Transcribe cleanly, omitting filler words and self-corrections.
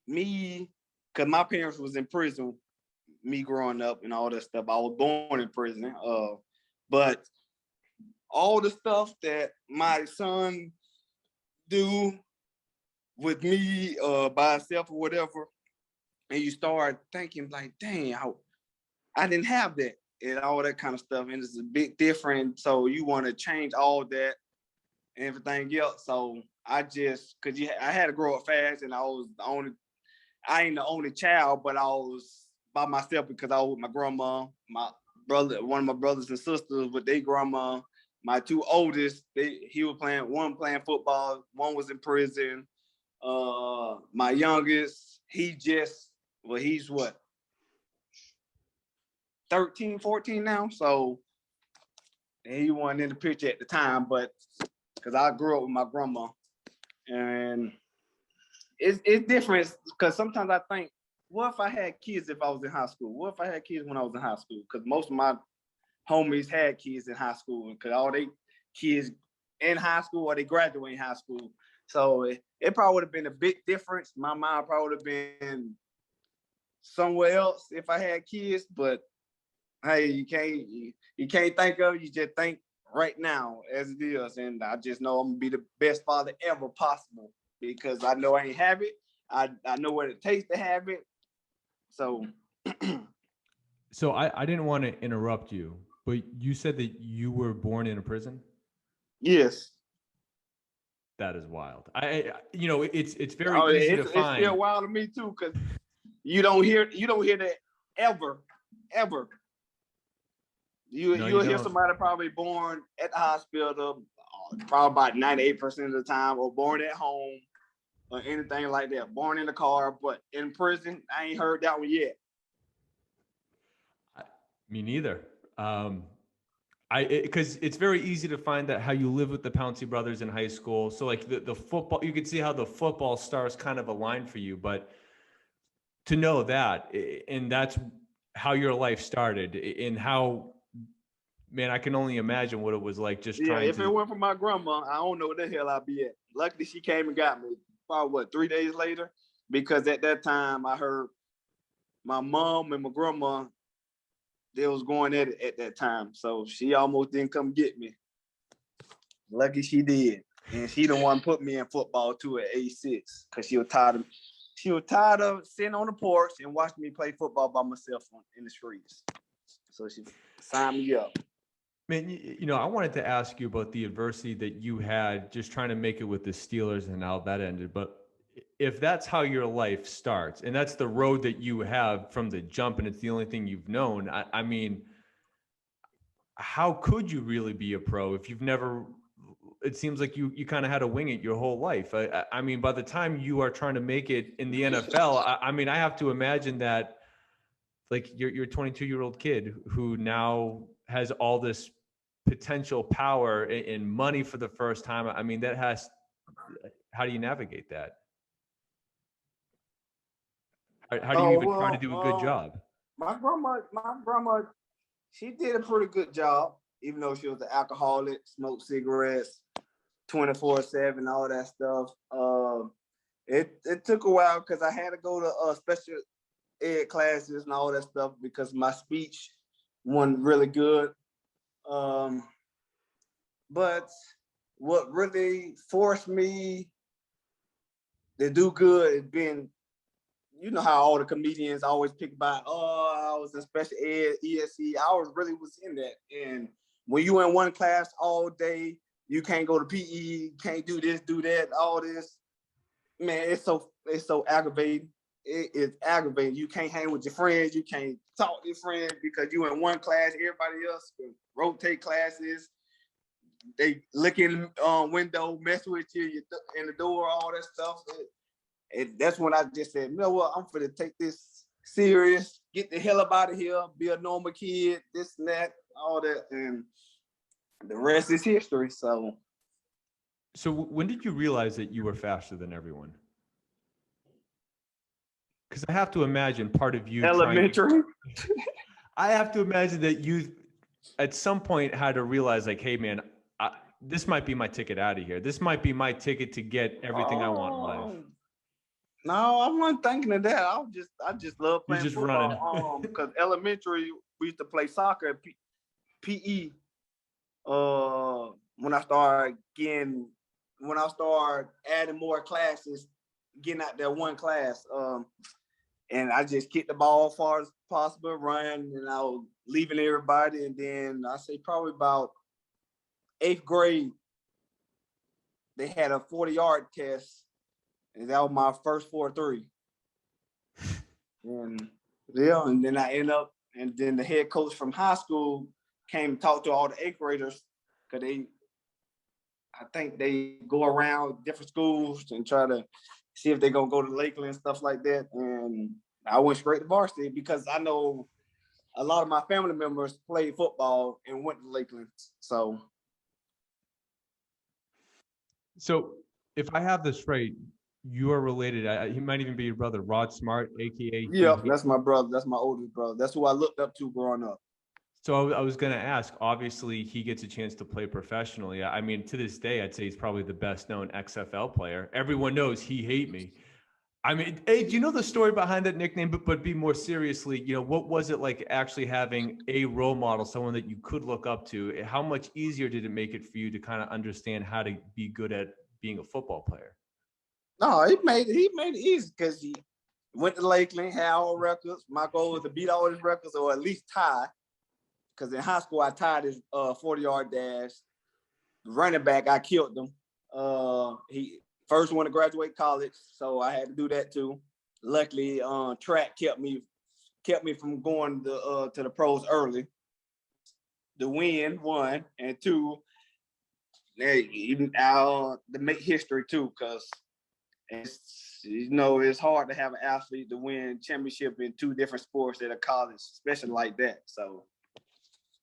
me, because my parents was in prison, me growing up and all that stuff. I was born in prison. But all the stuff that my son do with me by himself or whatever, and you start thinking like, dang, I didn't have that and all that kind of stuff. And it's a bit different. So you want to change all that and everything else. So I just, I had to grow up fast, and I ain't the only child, but I was by myself because I was with my grandma, my brother, one of my brothers and sisters with their grandma. My two oldest, one playing football, one was in prison. My youngest, he's what, 13, 14 now. So he wasn't in the picture at the time, but because I grew up with my grandma, and it's different because sometimes I think, what if I had kids if I was in high school? What if I had kids when I was in high school? Because most of my homies had kids in high school, because all they kids in high school or they graduate in high school. So it probably would have been a big difference. My mind probably would have been somewhere else if I had kids, but hey, you can't think of it, you just think right now as it is. And I just know I'm gonna be the best father ever possible, because I know I ain't have it. I know what it takes to have it. So So I didn't want to interrupt you, but you said that you were born in a prison? yes. That is wild. It's very Oh, easy to it's still find. wild to me too, because you don't hear that ever. No, you You'll hear don't. somebody probably born at the hospital, probably about 98% of the time, or born at home or anything like that. Born in the car, but in prison, I ain't heard that one yet. Me neither. Because it's very easy to find that how you live with the Pouncey brothers in high school. So like the football, you could see how the football stars kind of align for you, but to know that, and that's how your life started, and how, man, I can only imagine what it was like just Yeah, trying if it to. weren't for my grandma, I don't know where the hell I'd be at. Luckily, she came and got me. Probably 3 days later, because at that time I heard my mom and my grandma, they was going at it at that time, so she almost didn't come get me. Lucky she did, and she the one put me in football too at age 6, because she was tired of sitting on the porch and watching me play football by myself in the streets. So she signed me up. Man, I wanted to ask you about the adversity that you had just trying to make it with the Steelers and how that ended. But if that's how your life starts, and that's the road that you have from the jump, and it's the only thing you've known, I mean, how could you really be a pro if you've never? It seems like you kind of had to wing it your whole life. I mean, by the time you are trying to make it in the NFL, I mean, I have to imagine that, like, you're a 22-year-old kid who now has all this potential power and money for the first time. I mean, how do you navigate that? How do you Oh even try to do a good well, job? my grandma, she did a pretty good job, even though she was an alcoholic, smoked cigarettes 24/7, all that stuff. It took a while because I had to go to special ed classes and all that stuff because my speech wasn't really good. Um, but what really forced me to do good has been, you know how all the comedians always pick about, oh, I was in special ed, ESC. I was in that. And when you in one class all day, you can't go to PE, can't do this, do that, all this. Man, it's so aggravating. It is aggravating. You can't hang with your friends. You can't talk to your friends because you in one class. Everybody else can rotate classes. They look in window, mess with you, in the door, all that stuff. That's when I just said, you know what, I'm finna take this serious, get the hell up out of here, be a normal kid, this and that, all that, and the rest is history. So when did you realize that you were faster than everyone? Because I have to imagine part of you trying to. Elementary. I have to imagine that you, at some point, had to realize, like, hey, man, this might be my ticket out of here. This might be my ticket to get everything I want in life. No, I wasn't thinking of that. I just love You're playing just running. football. Because elementary we used to play soccer at PE. When I started adding more classes, getting out there one class. And I just kicked the ball as far as possible, run, and I was leaving everybody. And then I say probably about 8th grade, they had a 40-yard test, and that was my first 4.3. And yeah, and then I end up, and then the head coach from high school came and talked to all the 8th graders because I think they go around different schools and try to see if they're gonna go to Lakeland and stuff like that. And I went straight to varsity because I know a lot of my family members played football and went to Lakeland. So if I have this right, you are related. He might even be your brother, Rod Smart, aka. yeah, that's my brother. That's my oldest brother. That's who I looked up to growing up. So I was going to ask, obviously he gets a chance to play professionally. I mean, to this day, I'd say he's probably the best known XFL player. Everyone knows he hate me. I mean, hey, do you know the story behind that nickname? But be more seriously, what was it like actually having a role model, someone that you could look up to? How much easier did it make it for you to kind of understand how to be good at being a football player? No, he made it easy because he went to Lakeland, had all records. My goal was to beat all his records or at least tie. Because in high school, I tied his 40-yard dash. Running back, I killed him. He first one to graduate college, so I had to do that too. Luckily, track kept me from going to the pros early. The win, one, and two, even to make history too, because it's hard to have an athlete to win championship in 2 different sports at a college, especially like that. So